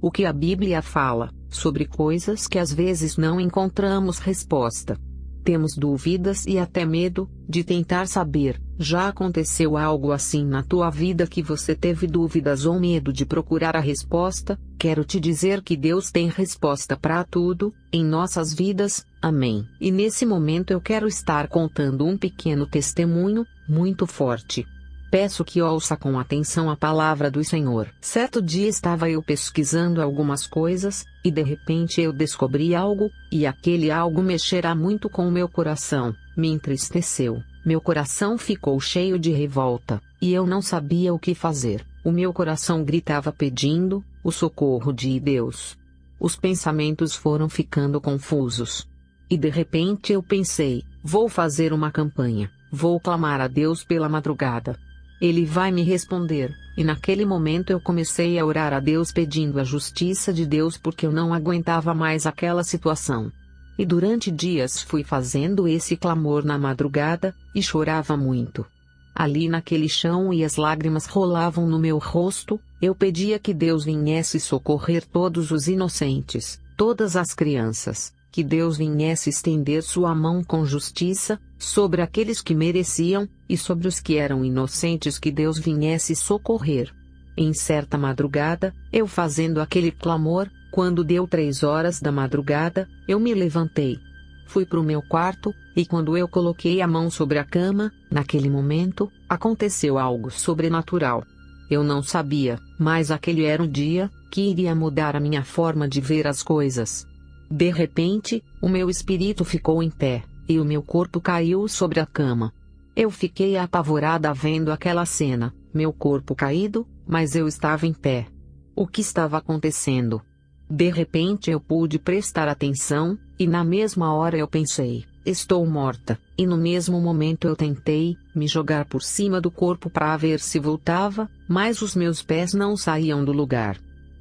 o que a Bíblia fala sobre coisas que às vezes não encontramos resposta. Temos dúvidas e até medo de tentar saber. Já aconteceu algo assim na tua vida que você teve dúvidas ou medo de procurar a resposta? Quero te dizer que Deus tem resposta para tudo em nossas vidas. Amém. E nesse momento eu quero estar contando um pequeno testemunho muito forte. Peço que ouça com atenção a palavra do Senhor. Certo dia estava eu pesquisando algumas coisas, e de repente eu descobri algo, e aquele algo mexerá muito com o meu coração, me entristeceu. Meu coração ficou cheio de revolta, e eu não sabia o que fazer. O meu coração gritava pedindo o socorro de Deus. Os pensamentos foram ficando confusos. E de repente eu pensei, vou fazer uma campanha, vou clamar a Deus pela madrugada. Ele vai me responder, e naquele momento eu comecei a orar a Deus pedindo a justiça de Deus porque eu não aguentava mais aquela situação. E durante dias fui fazendo esse clamor na madrugada, e chorava muito. Ali naquele chão e as lágrimas rolavam no meu rosto, eu pedia que Deus viesse socorrer todos os inocentes, todas as crianças. Que Deus viesse estender sua mão com justiça, sobre aqueles que mereciam, e sobre os que eram inocentes que Deus viesse socorrer. Em certa madrugada, eu fazendo aquele clamor, quando deu 3 horas da madrugada, eu me levantei. Fui para o meu quarto, e quando eu coloquei a mão sobre a cama, naquele momento, aconteceu algo sobrenatural. Eu não sabia, mas aquele era um dia que iria mudar a minha forma de ver as coisas. De repente, o meu espírito ficou em pé, e o meu corpo caiu sobre a cama. Eu fiquei apavorada vendo aquela cena, meu corpo caído, mas eu estava em pé. O que estava acontecendo? De repente eu pude prestar atenção, e na mesma hora eu pensei, estou morta, e no mesmo momento eu tentei me jogar por cima do corpo para ver se voltava, mas os meus pés não saíam do lugar.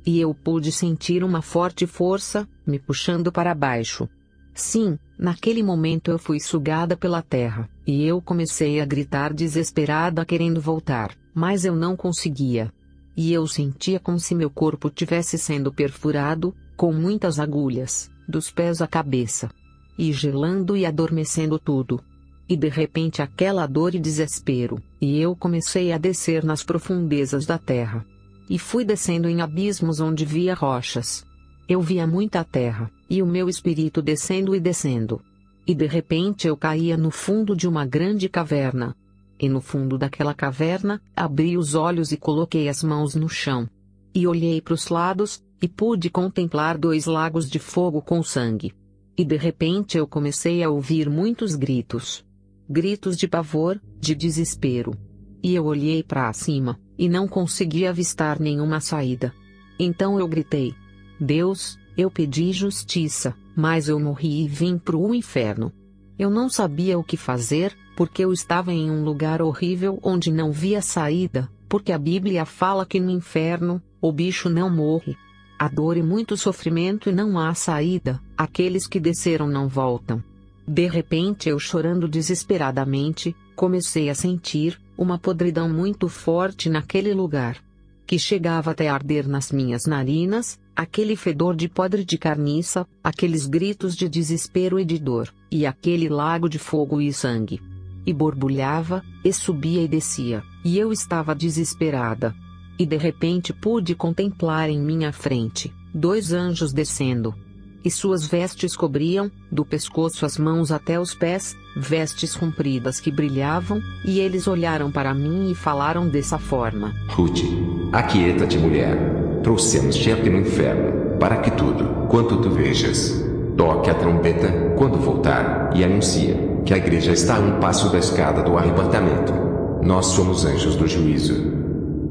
E eu pude sentir uma forte força, me puxando para baixo. Sim, naquele momento eu fui sugada pela terra, e eu comecei a gritar desesperada querendo voltar, mas eu não conseguia. E eu sentia como se meu corpo tivesse sendo perfurado, com muitas agulhas, dos pés à cabeça. E gelando e adormecendo tudo. E de repente aquela dor e desespero, e eu comecei a descer nas profundezas da terra. E fui descendo em abismos onde via rochas. Eu via muita terra, e o meu espírito descendo e descendo. E de repente eu caía no fundo de uma grande caverna. E no fundo daquela caverna, abri os olhos e coloquei as mãos no chão. E olhei para os lados, e pude contemplar 2 lagos de fogo com sangue. E de repente eu comecei a ouvir muitos gritos. Gritos de pavor, de desespero. E eu olhei para cima, e não consegui avistar nenhuma saída. Então eu gritei: Deus, eu pedi justiça, mas eu morri e vim pro inferno. Eu não sabia o que fazer, porque eu estava em um lugar horrível onde não via saída, porque a Bíblia fala que no inferno, o bicho não morre. Há dor e muito sofrimento e não há saída, aqueles que desceram não voltam. De repente eu chorando desesperadamente, comecei a sentir uma podridão muito forte naquele lugar, que chegava até a arder nas minhas narinas, aquele fedor de podre de carniça, aqueles gritos de desespero e de dor, e aquele lago de fogo e sangue. E borbulhava, e subia e descia, e eu estava desesperada. E de repente pude contemplar em minha frente 2 anjos descendo. E suas vestes cobriam, do pescoço às mãos até os pés, vestes compridas que brilhavam, e eles olharam para mim e falaram dessa forma: Ruth, aquieta-te, mulher. Trouxemos-te aqui no inferno, para que tudo, quanto tu vejas, toque a trombeta, quando voltar, e anuncia, que a igreja está a um passo da escada do arrebatamento. Nós somos anjos do juízo.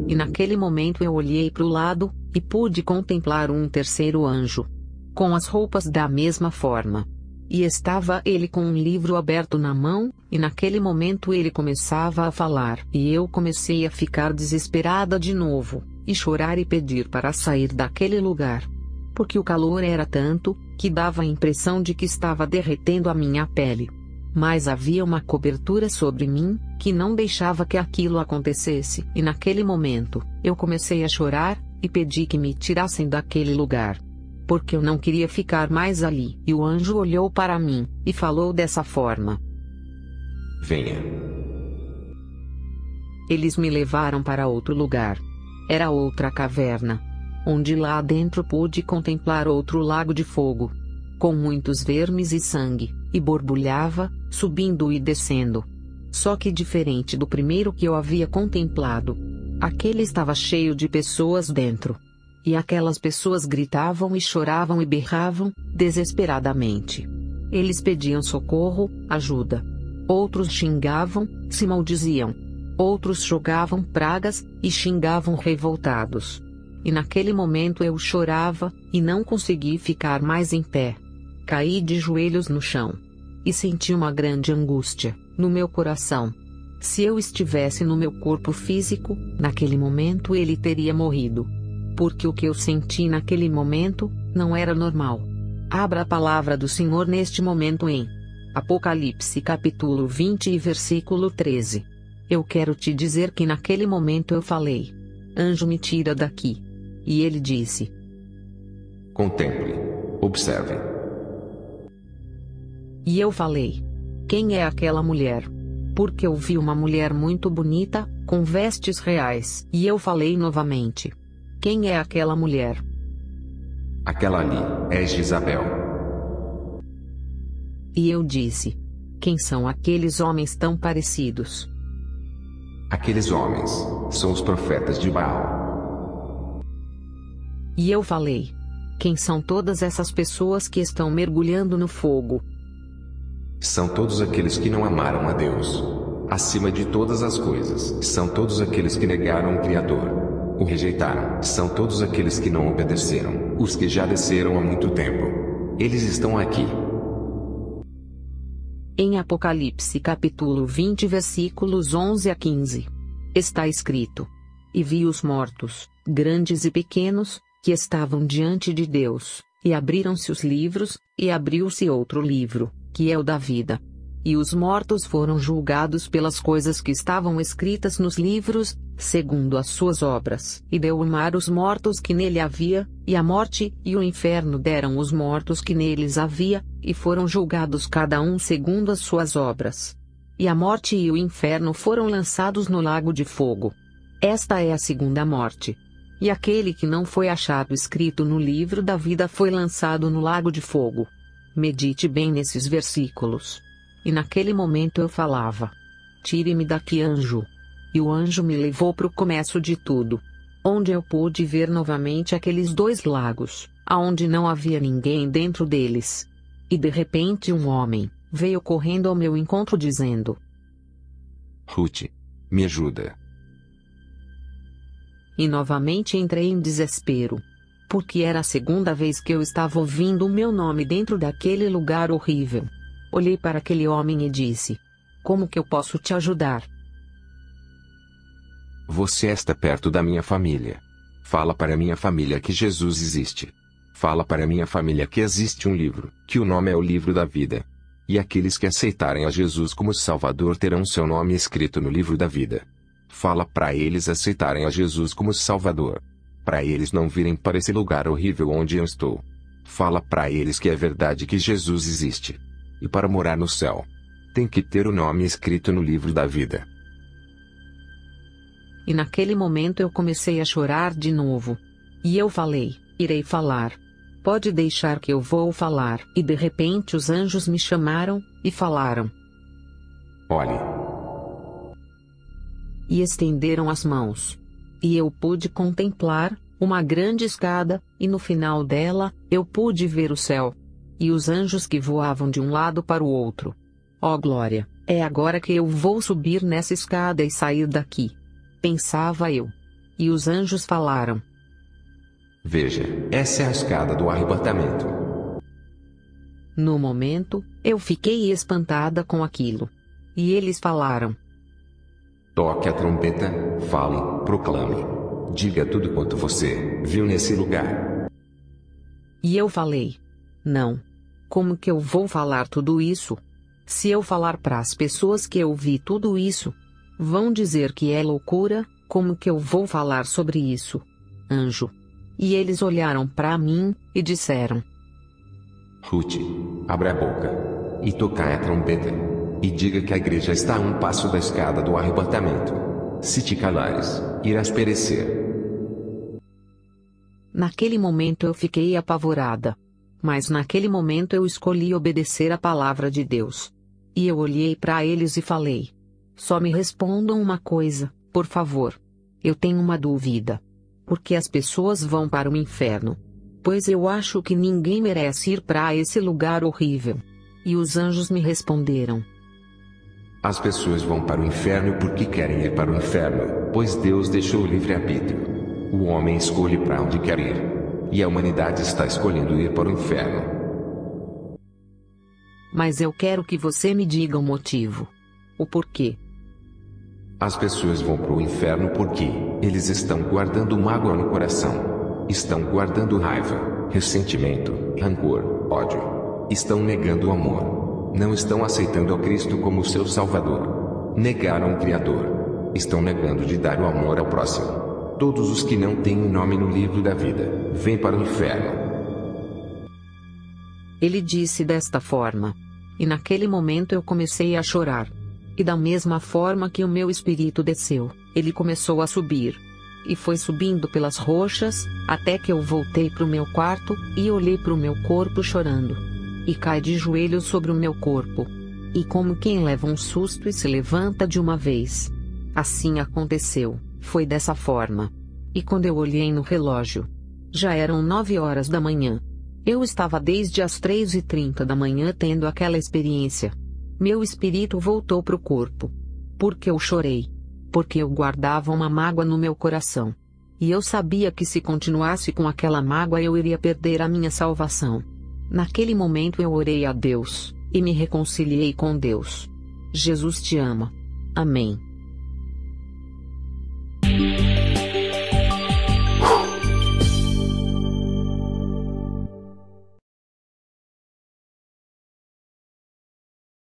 E naquele momento eu olhei para o lado, e pude contemplar um terceiro anjo, com as roupas da mesma forma. E estava ele com um livro aberto na mão, e naquele momento ele começava a falar. E eu comecei a ficar desesperada de novo, e chorar e pedir para sair daquele lugar. Porque o calor era tanto, que dava a impressão de que estava derretendo a minha pele. Mas havia uma cobertura sobre mim, que não deixava que aquilo acontecesse. E naquele momento, eu comecei a chorar, e pedi que me tirassem daquele lugar, porque eu não queria ficar mais ali. E o anjo olhou para mim, e falou dessa forma: Venha. Eles me levaram para outro lugar. Era outra caverna, onde lá dentro pude contemplar outro lago de fogo, com muitos vermes e sangue, e borbulhava, subindo e descendo. Só que diferente do primeiro que eu havia contemplado, aquele estava cheio de pessoas dentro. E aquelas pessoas gritavam e choravam e berravam, desesperadamente. Eles pediam socorro, ajuda. Outros xingavam, se maldiziam. Outros jogavam pragas, e xingavam revoltados. E naquele momento eu chorava, e não consegui ficar mais em pé. Caí de joelhos no chão. E senti uma grande angústia no meu coração. Se eu estivesse no meu corpo físico, naquele momento ele teria morrido. Porque o que eu senti naquele momento não era normal. Abra a palavra do Senhor neste momento em Apocalipse capítulo 20 e versículo 13. Eu quero te dizer que naquele momento eu falei: Anjo, me tira daqui. E ele disse: Contemple. Observe. E eu falei: Quem é aquela mulher? Porque eu vi uma mulher muito bonita, com vestes reais. E eu falei novamente: Quem é aquela mulher? Aquela ali é Jezabel. E eu disse: Quem são aqueles homens tão parecidos? Aqueles homens são os profetas de Baal. E eu falei: Quem são todas essas pessoas que estão mergulhando no fogo? São todos aqueles que não amaram a Deus acima de todas as coisas. São todos aqueles que negaram o Criador, o rejeitaram. São todos aqueles que não obedeceram, os que já desceram há muito tempo. Eles estão aqui. Em Apocalipse capítulo 20 versículos 11 a 15. Está escrito: E vi os mortos, grandes e pequenos, que estavam diante de Deus, e abriram-se os livros, e abriu-se outro livro, que é o da vida. E os mortos foram julgados pelas coisas que estavam escritas nos livros, segundo as suas obras. E deu o mar os mortos que nele havia, e a morte e o inferno deram os mortos que neles havia, e foram julgados cada um segundo as suas obras. E a morte e o inferno foram lançados no lago de fogo. Esta é a segunda morte. E aquele que não foi achado escrito no livro da vida foi lançado no lago de fogo. Medite bem nesses versículos. E naquele momento eu falava: Tire-me daqui, anjo. E o anjo me levou para o começo de tudo, onde eu pude ver novamente aqueles dois lagos, aonde não havia ninguém dentro deles. E de repente um homem veio correndo ao meu encontro dizendo: Ruth, me ajuda. E novamente entrei em desespero, porque era a segunda vez que eu estava ouvindo o meu nome dentro daquele lugar horrível. Olhei para aquele homem e disse: Como que eu posso te ajudar? Você está perto da minha família. Fala para minha família que Jesus existe. Fala para minha família que existe um livro, que o nome é o livro da vida. E aqueles que aceitarem a Jesus como Salvador terão seu nome escrito no livro da vida. Fala para eles aceitarem a Jesus como Salvador. Para eles não virem para esse lugar horrível onde eu estou. Fala para eles que é verdade que Jesus existe. E para morar no céu, tem que ter o nome escrito no livro da vida. E naquele momento eu comecei a chorar de novo. E eu falei: Irei falar. Pode deixar que eu vou falar. E de repente os anjos me chamaram, e falaram: Olhe. E estenderam as mãos. E eu pude contemplar uma grande escada, e no final dela, eu pude ver o céu. E os anjos que voavam de um lado para o outro. Ó glória, é agora que eu vou subir nessa escada e sair daqui. Pensava eu. E os anjos falaram: Veja, essa é a escada do arrebatamento. No momento, eu fiquei espantada com aquilo. E eles falaram: Toque a trombeta, fale, proclame. Diga tudo quanto você viu nesse lugar. E eu falei: Não. Como que eu vou falar tudo isso? Se eu falar para as pessoas que eu vi tudo isso, vão dizer que é loucura. Como que eu vou falar sobre isso? anjo. E eles olharam para mim, e disseram: Ruth, abre a boca, e tocai a trombeta, e diga que a igreja está a um passo da escada do arrebatamento. Se te calares, irás perecer. Naquele momento eu fiquei apavorada. Mas naquele momento eu escolhi obedecer a palavra de Deus. E eu olhei para eles e falei: só me respondam uma coisa, por favor. Eu tenho uma dúvida. Por que as pessoas vão para o inferno? Pois eu acho que ninguém merece ir para esse lugar horrível. E os anjos me responderam: as pessoas vão para o inferno porque querem ir para o inferno, pois Deus deixou o livre-arbítrio. O homem escolhe para onde quer ir. E a humanidade está escolhendo ir para o inferno. Mas eu quero que você me diga o motivo. O porquê. As pessoas vão para o inferno porque eles estão guardando mágoa no coração. Estão guardando raiva, ressentimento, rancor, ódio. Estão negando o amor. Não estão aceitando a Cristo como seu Salvador. Negaram o Criador. Estão negando de dar o amor ao próximo. Todos os que não têm um nome no livro da vida, vêm para o inferno. Ele disse desta forma. E naquele momento eu comecei a chorar. E da mesma forma que o meu espírito desceu, ele começou a subir. E foi subindo pelas rochas, até que eu voltei para o meu quarto, e olhei para o meu corpo chorando. E caí de joelhos sobre o meu corpo. E como quem leva um susto e se levanta de uma vez. Assim aconteceu, foi dessa forma. E quando eu olhei no relógio, já eram 9 horas da manhã. Eu estava desde as 3h30 da manhã tendo aquela experiência. Meu espírito voltou para o corpo. Porque eu chorei. Porque eu guardava uma mágoa no meu coração. E eu sabia que se continuasse com aquela mágoa eu iria perder a minha salvação. Naquele momento eu orei a Deus, e me reconciliei com Deus. Jesus te ama. Amém.